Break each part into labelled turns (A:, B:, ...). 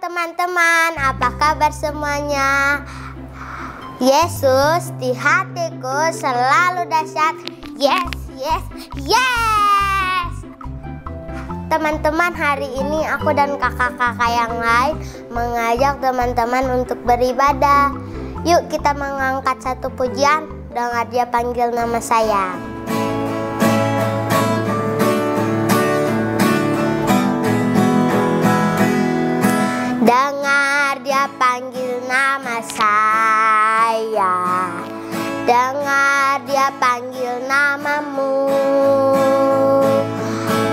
A: teman-teman, apa kabar semuanya? Yesus di hatiku selalu dahsyat. Yes, yes, yes. Teman-teman, hari ini aku dan kakak-kakak yang lain mengajak teman-teman untuk beribadah. Yuk kita mengangkat satu pujian, dengar Dia panggil nama saya. Dengar Dia panggil nama saya, dengar Dia panggil namamu,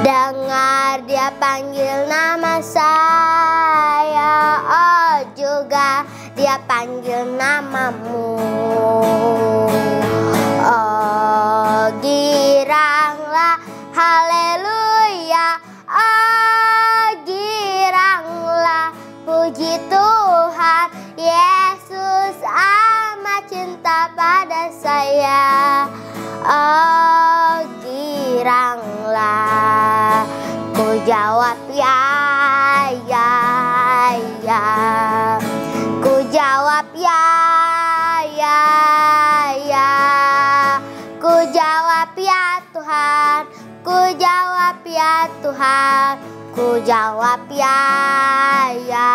A: dengar Dia panggil nama saya, oh juga Dia panggil namamu. Oh giranglah, haleluya, oh giranglah, puji Tuhan, Yesus amat cinta pada saya. Oh giranglah, ku jawab ya, ya, ya. Ku jawab ya, ya, ya. Ku jawab ya Tuhan, ku jawab ya Tuhan. Ku jawab ya, ya,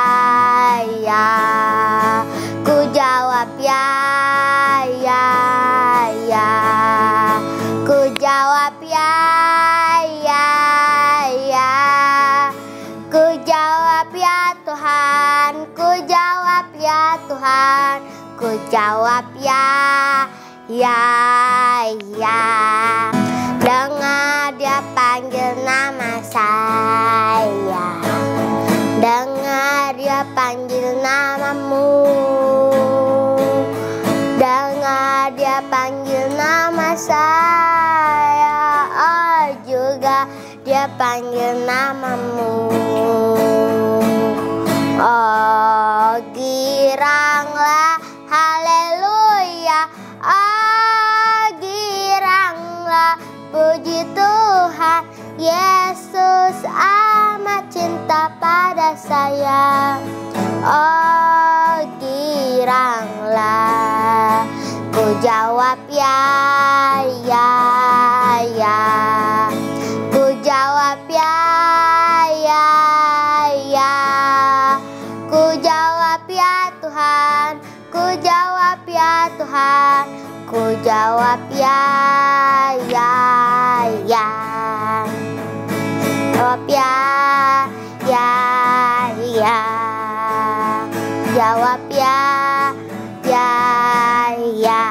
A: ya. Ku jawab ya, ya, ya. Ku jawab ya, ya, ya. Ku jawab ya Tuhan, ku jawab ya Tuhan. Ku jawab ya, ya, ya. Dengar Dia panggil nama saya, dengar Dia panggil namamu, dengar Dia panggil nama saya, oh juga Dia panggil namamu. Oh giranglah, haleluya, oh giranglah, puji Tuhan, Yesus amat cinta pada saya. Oh giranglah, ku jawab ya, ya, ya. Ku jawab ya, ya, ya. Ku jawab ya Tuhan, ku jawab ya Tuhan. Ku jawab ya, ya, ya. Jawab ya, ya, ya. Jawab ya, ya, ya.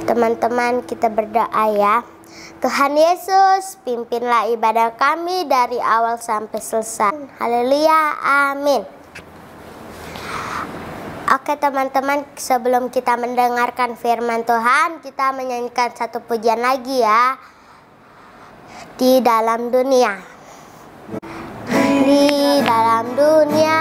A: Teman-teman, kita berdoa ya. Tuhan Yesus, pimpinlah ibadah kami dari awal sampai selesai. Haleluya, amin. Oke teman-teman, sebelum kita mendengarkan firman Tuhan, kita menyanyikan satu pujian lagi ya. Di dalam dunia, di dalam dunia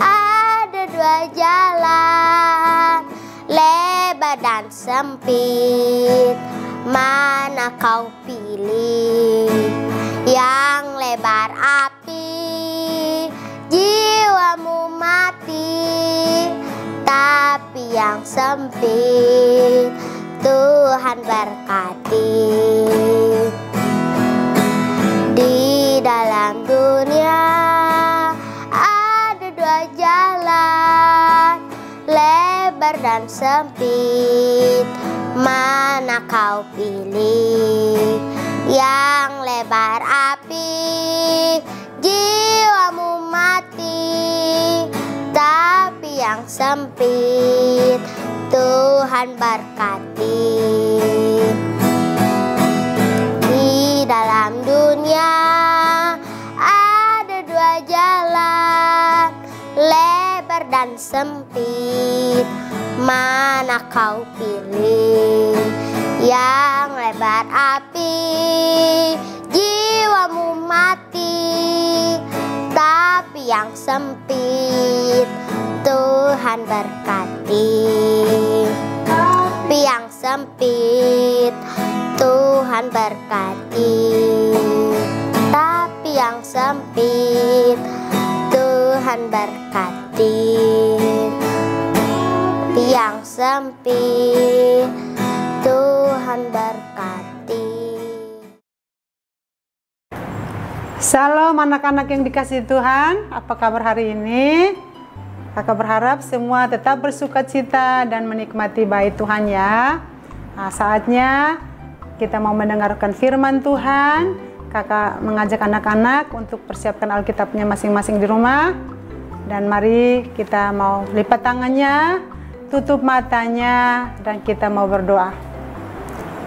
A: ada dua jalan, lebar dan sempit. Mana kau pilih? Yang lebar api, jiwamu mati. Tapi yang sempit, Tuhan berkati. Di dalam dunia ada dua jalan, lebar dan sempit. Mana kau pilih? Yang lebar api, jiwamu mati. Tapi yang sempit, Tuhan berkati. Di dalam dunia ada dua jalan, lebar dan sempit. Mana kau pilih? Yang lebar api, jiwamu mati. Tapi yang sempit, Tuhan berkati. Tapi yang sempit, Tuhan berkati. Tapi yang sempit. Tuhan berkati yang sempit. Tuhan berkati.
B: Salam anak-anak yang dikasihi Tuhan, apa kabar hari ini? Kakak berharap semua tetap bersukacita dan menikmati baik Tuhan ya. Nah, saatnya kita mau mendengarkan firman Tuhan. Kakak mengajak anak-anak untuk persiapkan Alkitabnya masing-masing di rumah. Dan mari kita mau lipat tangannya, tutup matanya, dan kita mau berdoa.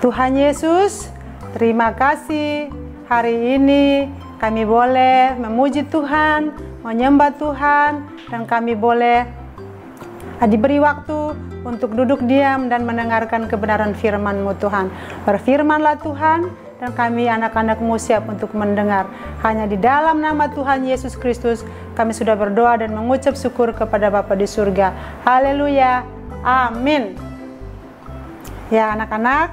B: Tuhan Yesus, terima kasih hari ini kami boleh memuji Tuhan, menyembah Tuhan, dan kami boleh diberi waktu untuk duduk diam dan mendengarkan kebenaran firman-Mu Tuhan. Berfirmanlah Tuhan, dan kami anak-anak-Mu siap untuk mendengar. Hanya di dalam nama Tuhan Yesus Kristus kami sudah berdoa dan mengucap syukur kepada Bapa di surga. Haleluya, amin. Ya anak-anak,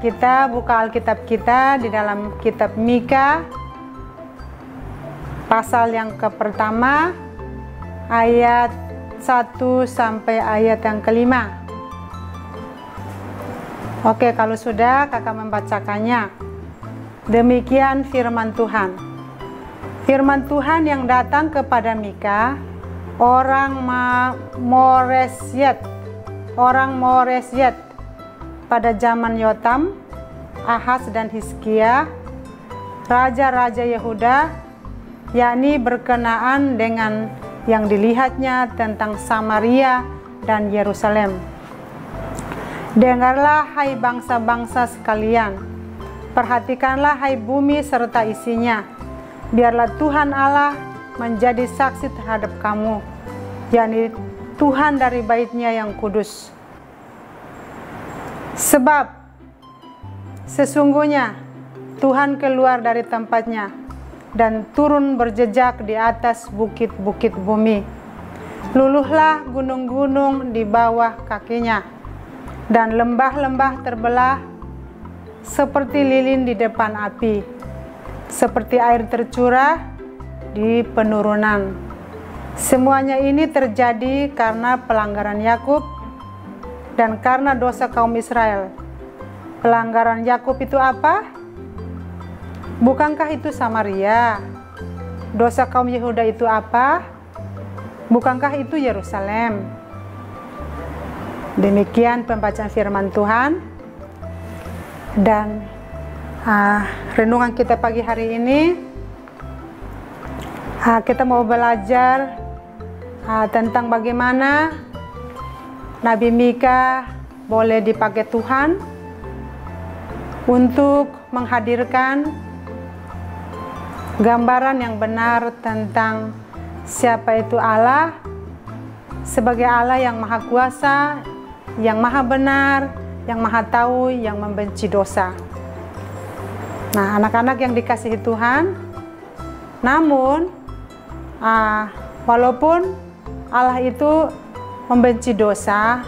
B: kita buka Alkitab kita di dalam kitab Mika, pasal yang pertama, ayat 1 sampai ayat yang kelima. Oke, kalau sudah kakak membacakannya. Demikian firman Tuhan. Firman Tuhan yang datang kepada Mika, orang Moresyet pada zaman Yotam, Ahaz dan Hizkia, raja-raja Yehuda, yakni berkenaan dengan yang dilihatnya tentang Samaria dan Yerusalem. Dengarlah hai bangsa-bangsa sekalian, perhatikanlah hai bumi serta isinya, biarlah Tuhan Allah menjadi saksi terhadap kamu, yakni Tuhan dari bait-Nya yang kudus. Sebab sesungguhnya Tuhan keluar dari tempatnya dan turun berjejak di atas bukit-bukit bumi. Luluhlah gunung-gunung di bawah kakinya, dan lembah-lembah terbelah seperti lilin di depan api, seperti air tercurah di penurunan. Semuanya ini terjadi karena pelanggaran Yakub dan karena dosa kaum Israel. Pelanggaran Yakub itu apa? Bukankah itu Samaria? Dosa kaum Yehuda itu apa? Bukankah itu Yerusalem? Demikian pembacaan firman Tuhan. Dan renungan kita pagi hari ini, kita mau belajar tentang bagaimana Nabi Mika boleh dipakai Tuhan untuk menghadirkan gambaran yang benar tentang siapa itu Allah sebagai Allah yang maha kuasa, yang maha benar, yang maha tahu, yang membenci dosa. Nah, anak-anak yang dikasihi Tuhan, namun walaupun Allah itu membenci dosa,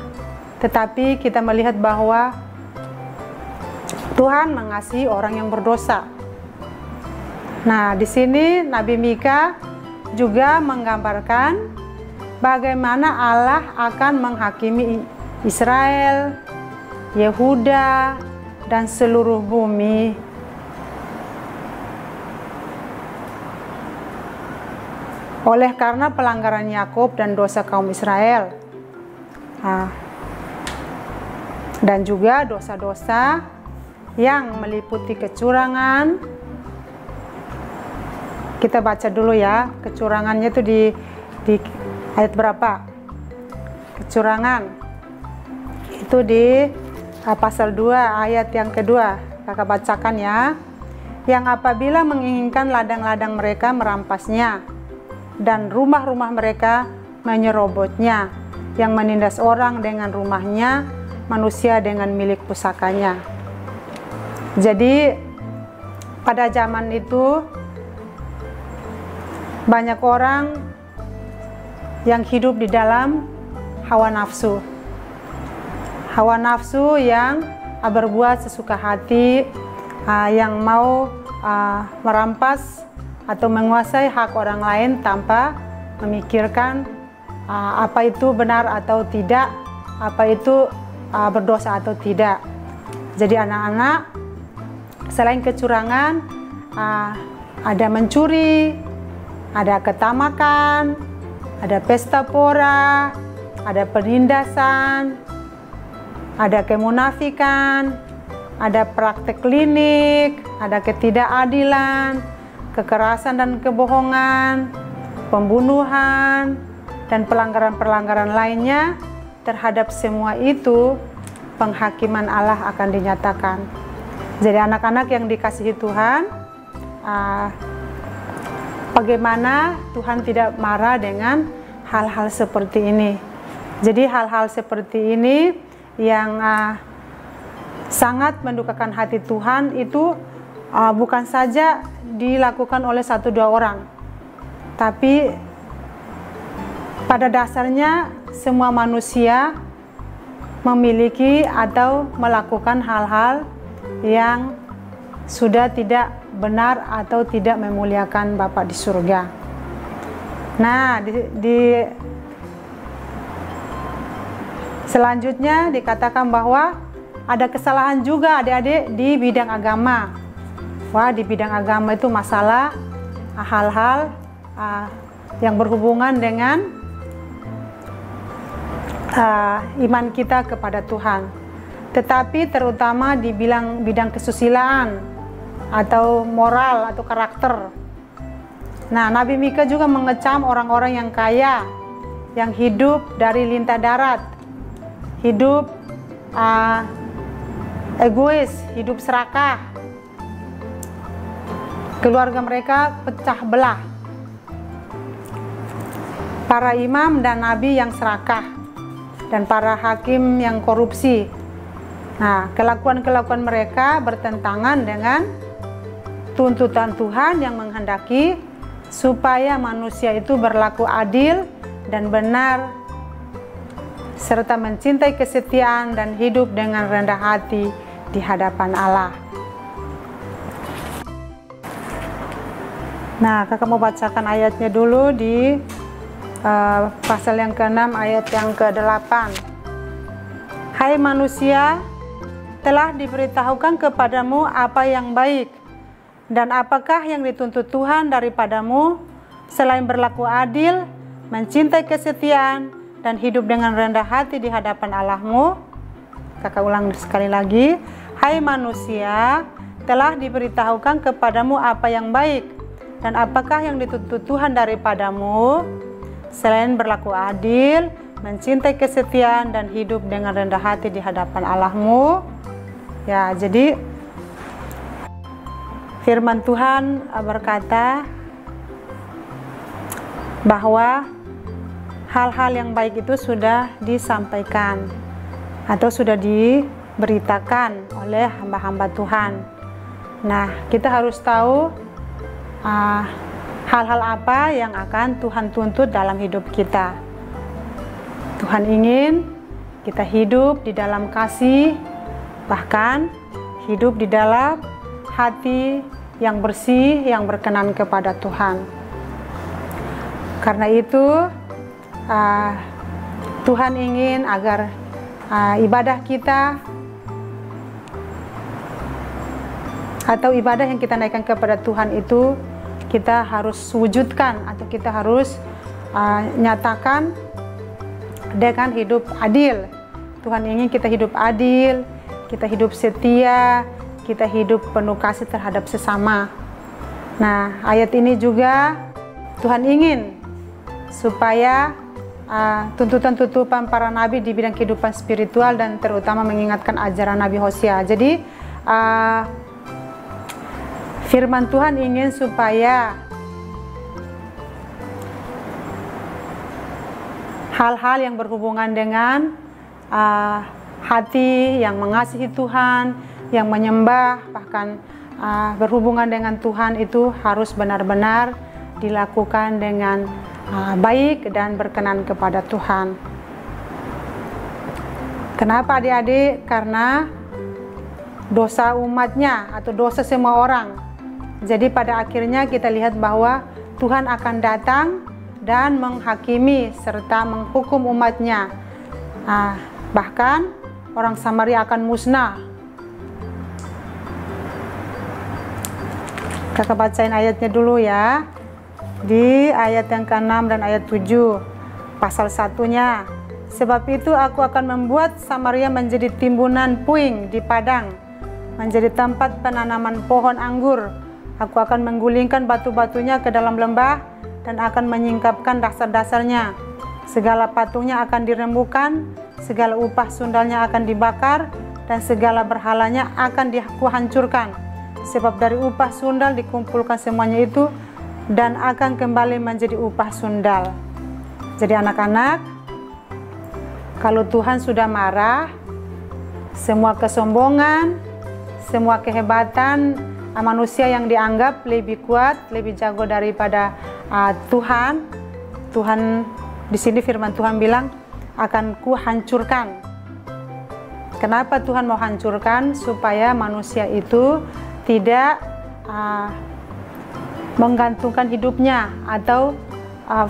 B: tetapi kita melihat bahwa Tuhan mengasihi orang yang berdosa. Nah, di sini Nabi Mika juga menggambarkan bagaimana Allah akan menghakimi Israel, Yehuda, dan seluruh bumi. Oleh karena pelanggaran Yakub dan dosa kaum Israel. Dan juga dosa-dosa yang meliputi kecurangan. Kita baca dulu ya, kecurangannya itu di ayat berapa? Kecurangan itu di pasal 2 ayat yang kedua. Kakak bacakan ya. Yang apabila menginginkan ladang-ladang mereka merampasnya, dan rumah-rumah mereka menyerobotnya, yang menindas orang dengan rumahnya, manusia dengan milik pusakanya. Jadi pada zaman itu banyak orang yang hidup di dalam hawa nafsu. Hawa nafsu yang berbuat sesuka hati, yang mau merampas atau menguasai hak orang lain tanpa memikirkan apa itu benar atau tidak, apa itu berdosa atau tidak. Jadi anak-anak, selain kecurangan, ada mencuri, ada ketamakan, ada pesta pora, ada penindasan, ada kemunafikan, ada praktek klinik, ada ketidakadilan, kekerasan dan kebohongan, pembunuhan, dan pelanggaran-pelanggaran lainnya. Terhadap semua itu, penghakiman Allah akan dinyatakan. Jadi anak-anak yang dikasihi Tuhan, bagaimana Tuhan tidak marah dengan hal-hal seperti ini. Jadi hal-hal seperti ini yang sangat mendukakan hati Tuhan itu bukan saja dilakukan oleh 1-2 orang, tapi pada dasarnya semua manusia memiliki atau melakukan hal-hal yang sudah tidak benar atau tidak memuliakan Bapa di surga. Nah, selanjutnya dikatakan bahwa ada kesalahan juga adik-adik di bidang agama. Wah, di bidang agama itu masalah hal-hal yang berhubungan dengan iman kita kepada Tuhan. Tetapi terutama di bidang kesusilaan atau moral atau karakter. Nah, Nabi Mika juga mengecam orang-orang yang kaya, yang hidup dari lintah darat, hidup egois, hidup serakah. Keluarga mereka pecah belah. Para imam dan nabi yang serakah, dan para hakim yang korupsi. Nah, kelakuan-kelakuan mereka bertentangan dengan tuntutan Tuhan yang menghendaki supaya manusia itu berlaku adil dan benar, serta mencintai kesetiaan dan hidup dengan rendah hati di hadapan Allah. Nah, kakak mau bacakan ayatnya dulu di pasal yang ke-6 ayat yang ke-8. Hai manusia, telah diberitahukan kepadamu apa yang baik, dan apakah yang dituntut Tuhan daripadamu selain berlaku adil, mencintai kesetiaan, dan hidup dengan rendah hati di hadapan Allahmu. Kakak ulang sekali lagi. Hai manusia, telah diberitahukan kepadamu apa yang baik, dan apakah yang dituntut Tuhan daripadamu selain berlaku adil, mencintai kesetiaan, dan hidup dengan rendah hati di hadapan Allahmu. Ya, jadi firman Tuhan berkata bahwa hal-hal yang baik itu sudah disampaikan atau sudah diberitakan oleh hamba-hamba Tuhan. Nah, kita harus tahu hal-hal apa yang akan Tuhan tuntut dalam hidup kita. Tuhan ingin kita hidup di dalam kasih, bahkan hidup di dalam hati yang bersih, yang berkenan kepada Tuhan. Karena itu Tuhan ingin agar ibadah kita atau ibadah yang kita naikkan kepada Tuhan itu kita harus wujudkan atau kita harus nyatakan dengan hidup adil. Tuhan ingin kita hidup adil, kita hidup setia, kita hidup penuh kasih terhadap sesama. Nah, ayat ini juga Tuhan ingin supaya tuntutan-tuntutan para nabi di bidang kehidupan spiritual dan terutama mengingatkan ajaran Nabi Hosea. Jadi firman Tuhan ingin supaya hal-hal yang berhubungan dengan hati yang mengasihi Tuhan, yang menyembah, bahkan berhubungan dengan Tuhan itu harus benar-benar dilakukan dengan baik dan berkenan kepada Tuhan. Kenapa adik-adik? Karena dosa umatnya atau dosa semua orang Jadi pada akhirnya kita lihat bahwa Tuhan akan datang dan menghakimi serta menghukum umatnya. Bahkan orang Samaria akan musnah. Kakak bacain ayatnya dulu ya. Di ayat yang ke-6 dan ayat 7, pasal 1-nya. Sebab itu aku akan membuat Samaria menjadi timbunan puing di padang, menjadi tempat penanaman pohon anggur. Aku akan menggulingkan batu-batunya ke dalam lembah dan akan menyingkapkan dasar-dasarnya. Segala patungnya akan dirembukan, segala upah sundalnya akan dibakar, dan segala berhalanya akan dihancurkan. Sebab dari upah sundal dikumpulkan semuanya itu dan akan kembali menjadi upah sundal. Jadi anak-anak, kalau Tuhan sudah marah, semua kesombongan, semua kehebatan manusia yang dianggap lebih kuat, lebih jago daripada Tuhan di sini firman Tuhan bilang akan kuhancurkan. Kenapa Tuhan mau hancurkan? Supaya manusia itu tidak menggantungkan hidupnya atau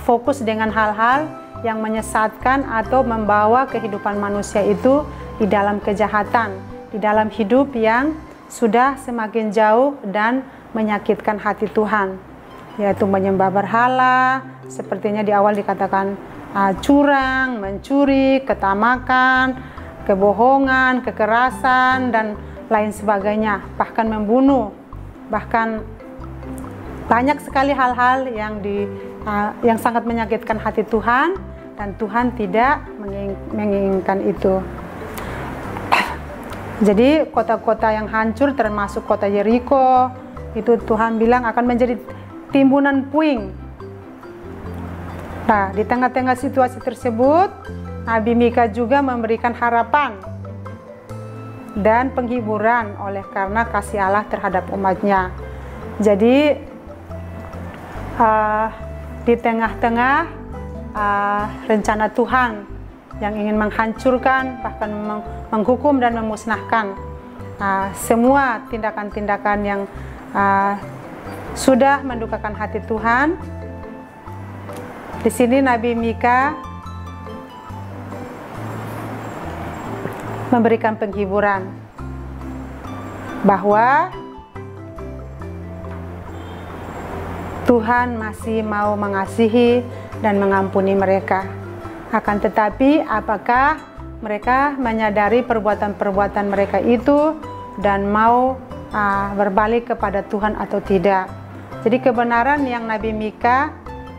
B: fokus dengan hal-hal yang menyesatkan atau membawa kehidupan manusia itu di dalam kejahatan, di dalam hidup yang sudah semakin jauh dan menyakitkan hati Tuhan, yaitu menyembah berhala, sepertinya di awal dikatakan curang, mencuri, ketamakan, kebohongan, kekerasan, dan lain sebagainya, bahkan membunuh, bahkan banyak sekali hal-hal yang sangat menyakitkan hati Tuhan, dan Tuhan tidak menginginkan itu. Jadi kota-kota yang hancur termasuk kota Yeriko itu Tuhan bilang akan menjadi timbunan puing. Nah, di tengah-tengah situasi tersebut, Nabi Mika juga memberikan harapan dan penghiburan oleh karena kasih Allah terhadap umatnya. Jadi di tengah-tengah rencana Tuhan yang ingin menghancurkan, bahkan menghukum dan memusnahkan semua tindakan-tindakan yang sudah mendukakan hati Tuhan, di sini Nabi Mika memberikan penghiburan bahwa Tuhan masih mau mengasihi dan mengampuni mereka. Akan tetapi apakah mereka menyadari perbuatan-perbuatan mereka itu dan mau berbalik kepada Tuhan atau tidak? Jadi kebenaran yang Nabi Mika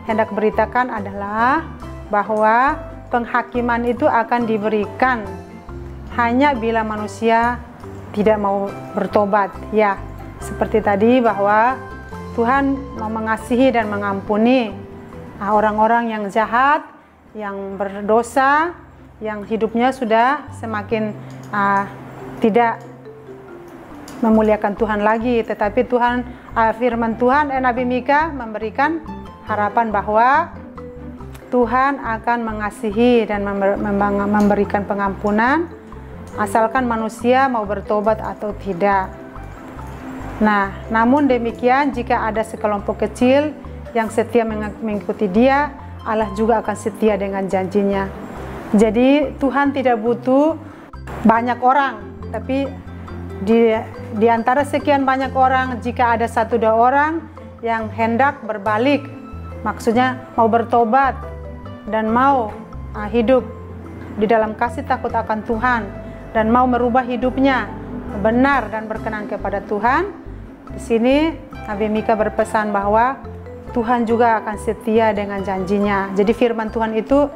B: hendak beritakan adalah bahwa penghakiman itu akan diberikan hanya bila manusia tidak mau bertobat. Ya, seperti tadi bahwa Tuhan mau mengasihi dan mengampuni orang-orang yang jahat, yang berdosa, yang hidupnya sudah semakin tidak memuliakan Tuhan lagi. Tetapi Tuhan, firman Tuhan Nabi Mika memberikan harapan bahwa Tuhan akan mengasihi dan memberikan pengampunan asalkan manusia mau bertobat atau tidak. Nah, namun demikian jika ada sekelompok kecil yang setia mengikuti Dia, Allah juga akan setia dengan janjinya. Jadi Tuhan tidak butuh banyak orang, tapi di antara sekian banyak orang, jika ada 1-2 orang yang hendak berbalik, maksudnya mau bertobat dan mau hidup di dalam kasih takut akan Tuhan dan mau merubah hidupnya benar dan berkenan kepada Tuhan, di sini Nabi Mika berpesan bahwa Tuhan juga akan setia dengan janjinya. Jadi firman Tuhan itu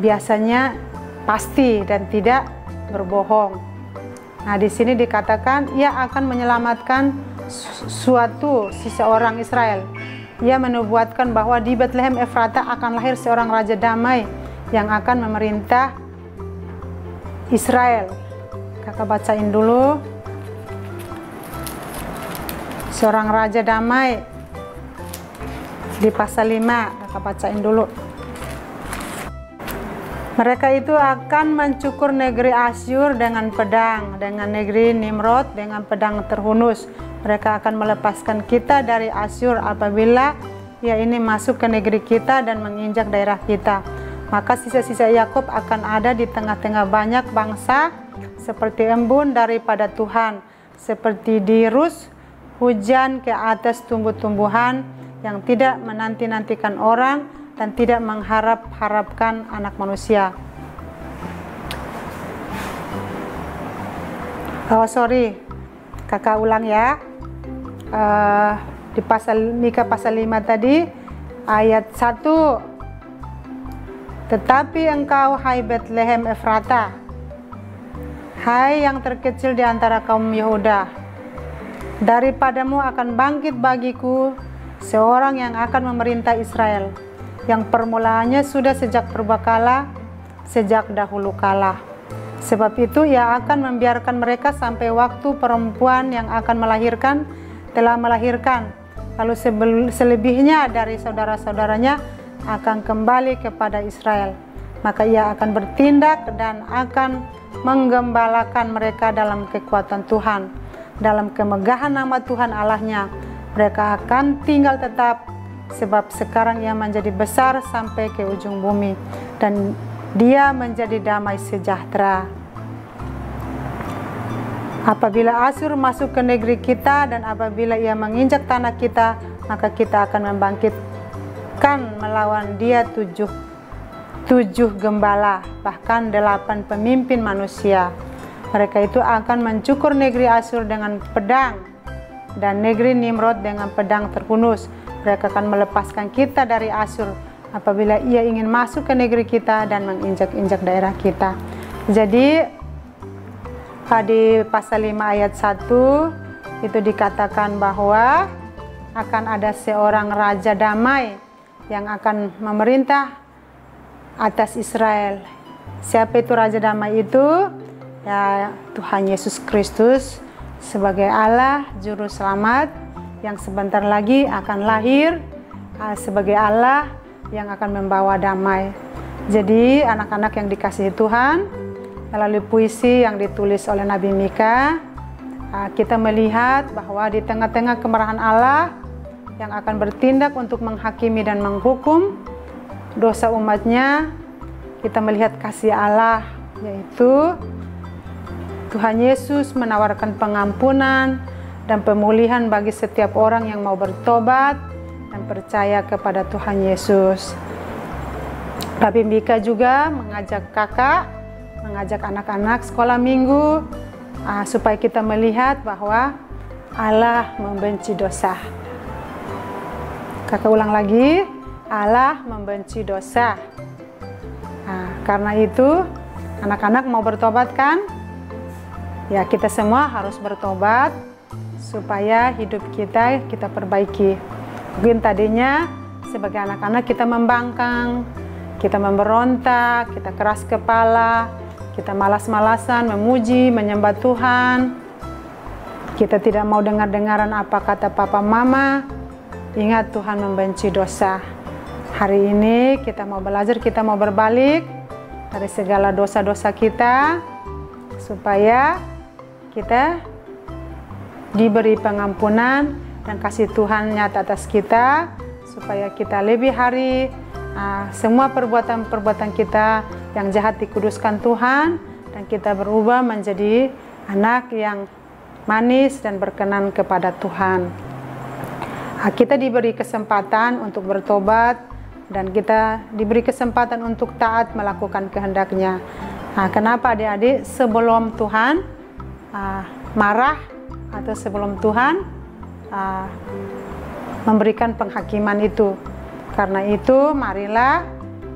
B: biasanya pasti dan tidak berbohong. Nah, di sini dikatakan Ia akan menyelamatkan seseorang Israel. Ia menubuatkan bahwa di Bethlehem Efrata akan lahir seorang raja damai yang akan memerintah Israel. Kakak bacain dulu. Seorang raja damai di pasal 5, kakak bacain dulu. Mereka itu akan mencukur negeri Asyur dengan pedang, dengan negeri Nimrod dengan pedang terhunus. Mereka akan melepaskan kita dari Asyur apabila ia ini masuk ke negeri kita dan menginjak daerah kita. Maka sisa-sisa Yakub akan ada di tengah-tengah banyak bangsa seperti embun daripada Tuhan, seperti dirus hujan ke atas tumbuh-tumbuhan yang tidak menanti-nantikan orang dan tidak mengharap-harapkan anak manusia. Kakak ulang ya. Di Mika pasal 5 tadi ayat 1. Tetapi engkau, hai Betlehem Efrata, hai yang terkecil di antara kaum Yehuda, daripadamu akan bangkit bagiku seorang yang akan memerintah Israel, yang permulaannya sudah sejak purbakala, sejak dahulu kala. Sebab itu ia akan membiarkan mereka sampai waktu perempuan yang akan melahirkan telah melahirkan, lalu selebihnya dari saudara-saudaranya akan kembali kepada Israel. Maka ia akan bertindak dan akan menggembalakan mereka dalam kekuatan Tuhan, dalam kemegahan nama Tuhan Allahnya. Mereka akan tinggal tetap, sebab sekarang ia menjadi besar sampai ke ujung bumi, dan dia menjadi damai sejahtera. Apabila Asyur masuk ke negeri kita dan apabila ia menginjak tanah kita, maka kita akan membangkitkan melawan dia tujuh gembala, bahkan 8 pemimpin manusia. Mereka itu akan mencukur negeri Asyur dengan pedang dan negeri Nimrod dengan pedang terhunus. Mereka akan melepaskan kita dari Asyur apabila ia ingin masuk ke negeri kita dan menginjak-injak daerah kita. Jadi di pasal 5 ayat 1 itu dikatakan bahwa akan ada seorang raja damai yang akan memerintah atas Israel. Siapa itu raja damai itu? Ya, Tuhan Yesus Kristus sebagai Allah juru selamat yang sebentar lagi akan lahir sebagai Allah yang akan membawa damai. Jadi anak-anak yang dikasihi Tuhan, melalui puisi yang ditulis oleh Nabi Mika, kita melihat bahwa di tengah-tengah kemarahan Allah yang akan bertindak untuk menghakimi dan menghukum dosa umatnya, kita melihat kasih Allah, yaitu Tuhan Yesus menawarkan pengampunan dan pemulihan bagi setiap orang yang mau bertobat dan percaya kepada Tuhan Yesus. Nabi Mika juga mengajak anak-anak sekolah minggu supaya kita melihat bahwa Allah membenci dosa. Kakak ulang lagi, Allah membenci dosa. Karena itu anak-anak mau bertobat kan? Ya, kita semua harus bertobat supaya hidup kita perbaiki. Mungkin tadinya sebagai anak-anak kita membangkang, kita memberontak, kita keras kepala, kita malas-malasan memuji, menyembah Tuhan. Kita tidak mau dengar-dengaran apa kata papa mama. Ingat, Tuhan membenci dosa. Hari ini kita mau belajar, kita mau berbalik dari segala dosa-dosa kita, supaya kita diberi pengampunan dan kasih Tuhan nyata atas kita, supaya kita lebih hari semua perbuatan-perbuatan kita yang jahat dikuduskan Tuhan, dan kita berubah menjadi anak yang manis dan berkenan kepada Tuhan. Kita diberi kesempatan untuk bertobat dan kita diberi kesempatan untuk taat melakukan kehendak-Nya. Kenapa adik-adik? Sebelum Tuhan marah atau sebelum Tuhan memberikan penghakiman itu. Karena itu marilah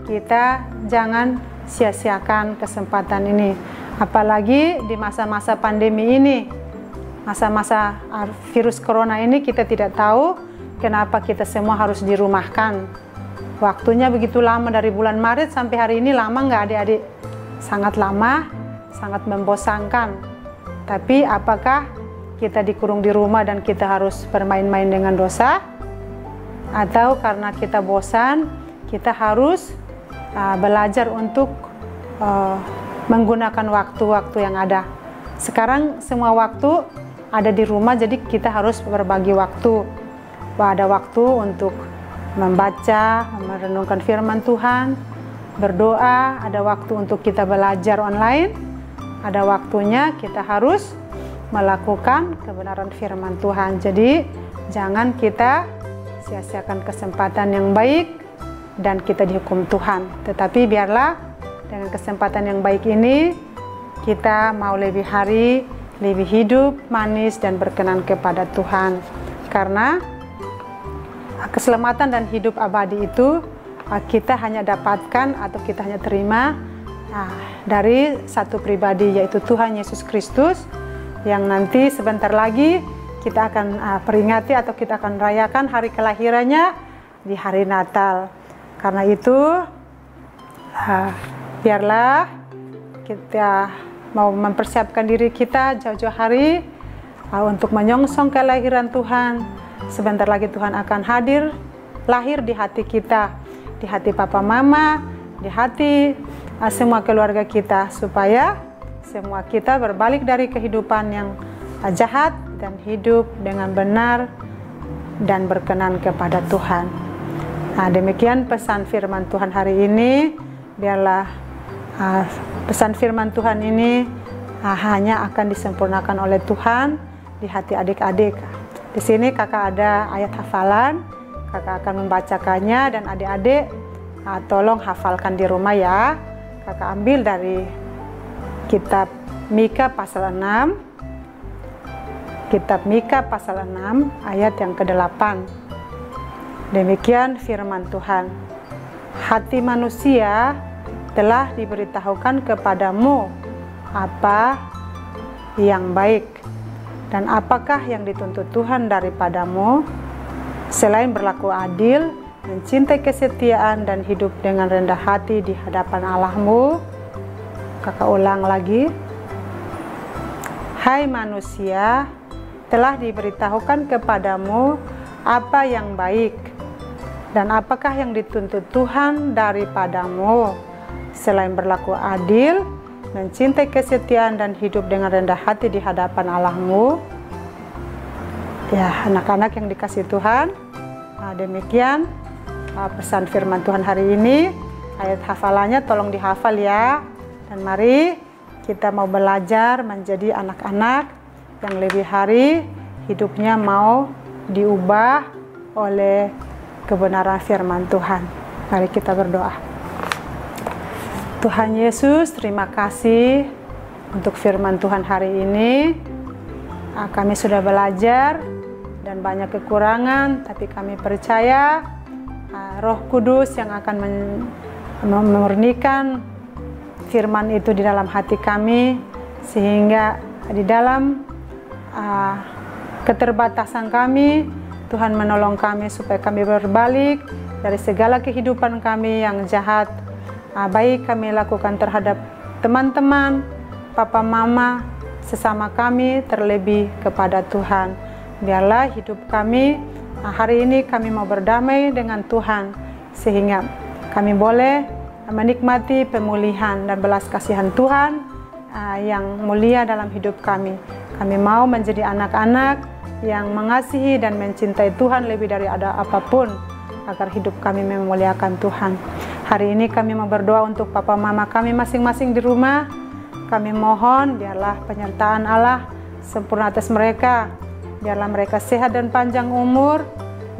B: kita jangan sia-siakan kesempatan ini. Apalagi di masa-masa pandemi ini, masa-masa virus corona ini, kita tidak tahu kenapa kita semua harus dirumahkan. Waktunya begitu lama, dari bulan Maret sampai hari ini. Lama nggak adik-adik? Sangat lama, sangat membosankan. Tapi apakah kita dikurung di rumah dan kita harus bermain-main dengan dosa? Atau karena kita bosan, kita harus belajar untuk menggunakan waktu-waktu yang ada. Sekarang semua waktu ada di rumah, jadi kita harus berbagi waktu. Ada waktu untuk membaca, merenungkan firman Tuhan, berdoa, ada waktu untuk kita belajar online, ada waktunya kita harus melakukan kebenaran firman Tuhan. Jadi jangan kita sia-siakan kesempatan yang baik dan kita dihukum Tuhan. Tetapi biarlah dengan kesempatan yang baik ini kita mau lebih hari, lebih hidup, manis dan berkenan kepada Tuhan. Karena keselamatan dan hidup abadi itu kita hanya dapatkan atau kita hanya terima dari satu pribadi, yaitu Tuhan Yesus Kristus, yang nanti sebentar lagi kita akan peringati atau kita akan rayakan hari kelahirannya di hari Natal. Karena itu biarlah kita mau mempersiapkan diri kita jauh-jauh hari untuk menyongsong kelahiran Tuhan. Sebentar lagi Tuhan akan lahir di hati kita, di hati papa mama, di hati semua keluarga kita, supaya semua kita berbalik dari kehidupan yang jahat dan hidup dengan benar dan berkenan kepada Tuhan. Demikian pesan firman Tuhan hari ini. Biarlah pesan firman Tuhan ini hanya akan disempurnakan oleh Tuhan di hati adik-adik. Di sini kakak ada ayat hafalan, kakak akan membacakannya, dan adik-adik tolong hafalkan di rumah ya. Kakak ambil dari kitab Mika pasal 6, kitab Mika pasal 6 ayat yang ke-8. Demikian firman Tuhan. Hati manusia telah diberitahukan kepadamu apa yang baik, dan apakah yang dituntut Tuhan daripadamu, selain berlaku adil, mencintai kesetiaan, dan hidup dengan rendah hati di hadapan Allahmu. Kakak ulang lagi. Hai manusia, telah diberitahukan kepadamu apa yang baik, dan apakah yang dituntut Tuhan daripadamu, selain berlaku adil, mencintai kesetiaan, dan hidup dengan rendah hati di hadapan Allahmu. Ya, anak-anak yang dikasihi Tuhan, demikian pesan firman Tuhan hari ini. Ayat hafalannya tolong dihafal ya. Dan mari kita mau belajar menjadi anak-anak yang lebih hari hidupnya mau diubah oleh kebenaran firman Tuhan. Mari kita berdoa. Tuhan Yesus, terima kasih untuk firman Tuhan hari ini. Kami sudah belajar dan banyak kekurangan, tapi kami percaya Roh Kudus yang akan memurnikan firman itu di dalam hati kami, sehingga di dalam keterbatasan kami, Tuhan menolong kami supaya kami berbalik dari segala kehidupan kami yang jahat, baik kami lakukan terhadap teman-teman, papa mama, sesama kami, terlebih kepada Tuhan. Biarlah hidup kami hari ini kami mau berdamai dengan Tuhan, sehingga kami boleh menikmati pemulihan dan belas kasihan Tuhan yang mulia dalam hidup kami. Kami mau menjadi anak-anak yang mengasihi dan mencintai Tuhan lebih dari ada apapun, agar hidup kami memuliakan Tuhan. Hari ini kami mau berdoa untuk papa mama kami masing-masing di rumah. Kami mohon biarlah penyertaan Allah sempurna atas mereka. Biarlah mereka sehat dan panjang umur,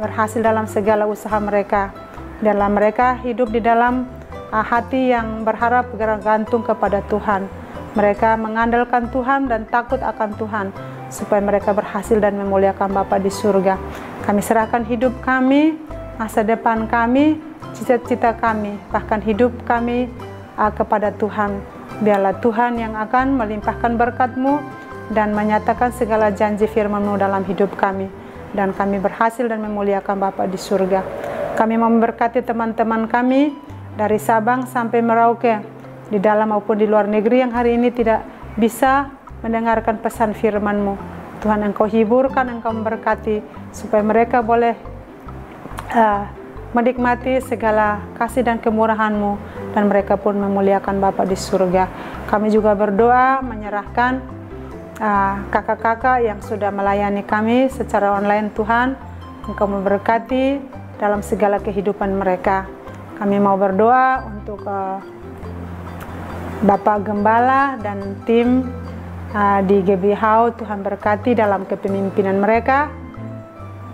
B: berhasil dalam segala usaha mereka. Biarlah mereka hidup di dalam hati yang berharap bergantung kepada Tuhan. Mereka mengandalkan Tuhan dan takut akan Tuhan, supaya mereka berhasil dan memuliakan Bapa di surga. Kami serahkan hidup kami, masa depan kami, cita-cita kami, bahkan hidup kami kepada Tuhan. Biarlah Tuhan yang akan melimpahkan berkat-Mu dan menyatakan segala janji firman-Mu dalam hidup kami, dan kami berhasil dan memuliakan Bapa di surga. Kami mau memberkati teman-teman kami dari Sabang sampai Merauke, di dalam maupun di luar negeri yang hari ini tidak bisa mendengarkan pesan firman-Mu. Tuhan, Engkau hiburkan, Engkau memberkati, supaya mereka boleh menikmati segala kasih dan kemurahan-Mu, dan mereka pun memuliakan Bapa di surga. Kami juga berdoa menyerahkan kakak-kakak yang sudah melayani kami secara online. Tuhan, Engkau memberkati dalam segala kehidupan mereka. Kami mau berdoa untuk Bapak Gembala dan tim di GBH. Tuhan berkati dalam kepemimpinan mereka,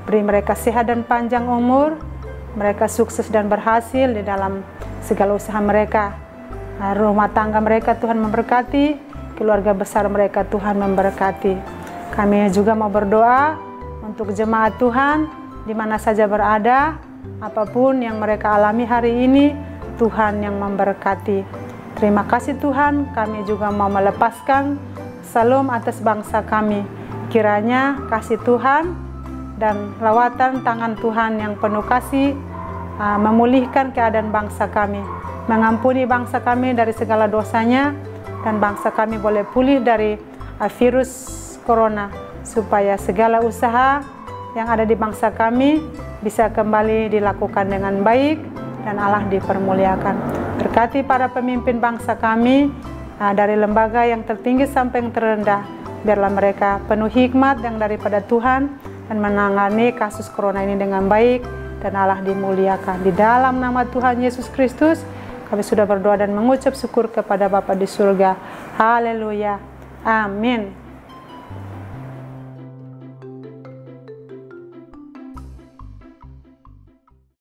B: beri mereka sehat dan panjang umur, mereka sukses dan berhasil di dalam segala usaha mereka. Rumah tangga mereka Tuhan memberkati, keluarga besar mereka Tuhan memberkati. Kami juga mau berdoa untuk jemaat Tuhan di mana saja berada, apapun yang mereka alami hari ini, Tuhan yang memberkati. Terima kasih Tuhan, kami juga mau melepaskan salam atas bangsa kami. Kiranya kasih Tuhan dan lawatan tangan Tuhan yang penuh kasih memulihkan keadaan bangsa kami, mengampuni bangsa kami dari segala dosanya, dan bangsa kami boleh pulih dari virus corona, supaya segala usaha yang ada di bangsa kami bisa kembali dilakukan dengan baik dan Allah dipermuliakan. Berkati para pemimpin bangsa kami, dari lembaga yang tertinggi sampai yang terendah, biarlah mereka penuh hikmat yang daripada Tuhan dan menangani kasus corona ini dengan baik dan Allah dimuliakan. Di dalam nama Tuhan Yesus Kristus kami sudah berdoa dan mengucap syukur kepada Bapa di surga. Haleluya. Amin.